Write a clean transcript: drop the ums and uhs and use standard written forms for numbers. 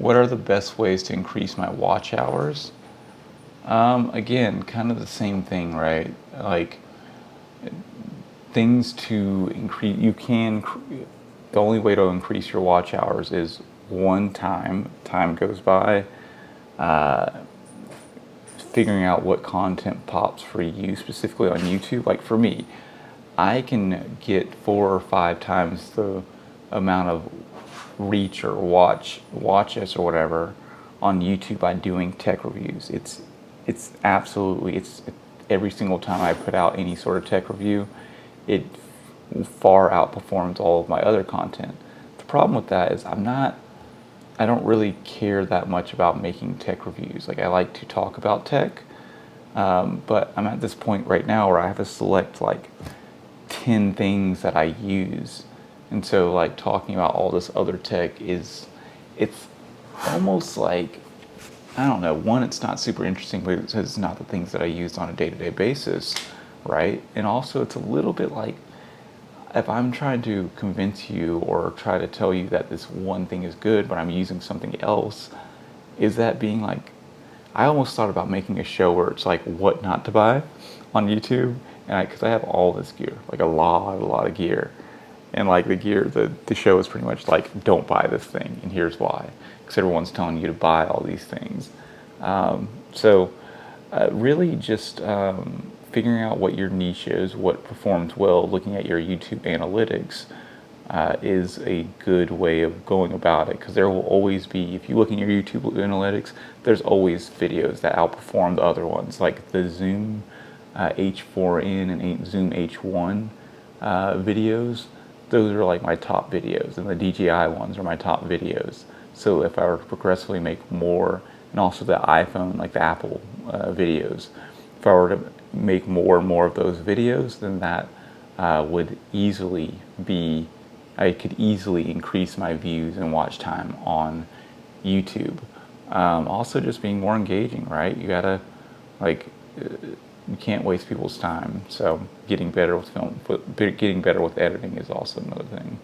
What are the best ways to increase my watch hours? Again, kind of the same thing, right? Like things to increase, the only way to increase your watch hours is one, time goes by, figuring out what content pops for you, specifically on YouTube. Like for me, I can get 4 or 5 times the amount of reach or watches or whatever on YouTube by doing tech reviews. It's absolutely, every single time I put out any sort of tech review, it far outperforms all of my other content. The problem with that is I don't really care that much about making tech reviews. Like I like to talk about tech, but I'm at this point right now where I have to select like 10 things that I use. And so like talking about all this other tech it's almost like, I don't know, one, it's not super interesting because it's not the things that I use on a day-to-day basis, right? And also it's a little bit like, if I'm trying to convince you or try to tell you that this one thing is good, but I'm using something else, is that being like, I almost thought about making a show where it's like what not to buy on YouTube, and because I have all this gear, like a lot of gear, and like the show is pretty much like, don't buy this thing, and here's why, because everyone's telling you to buy all these things. Really just figuring out what your niche is, what performs well, looking at your YouTube analytics is a good way of going about it, because there will always be, if you look in your YouTube analytics, there's always videos that outperform the other ones, like the Zoom H4n and Zoom H1 videos. Those are like my top videos, and the DJI ones are my top videos. So if I were to progressively make more, and also the iPhone, like the Apple videos, if I were to make more and more of those videos, then that would easily be, I could easily increase my views and watch time on YouTube. Also just being more engaging, right? You gotta, like, you can't waste people's time. So getting better with editing is also another thing.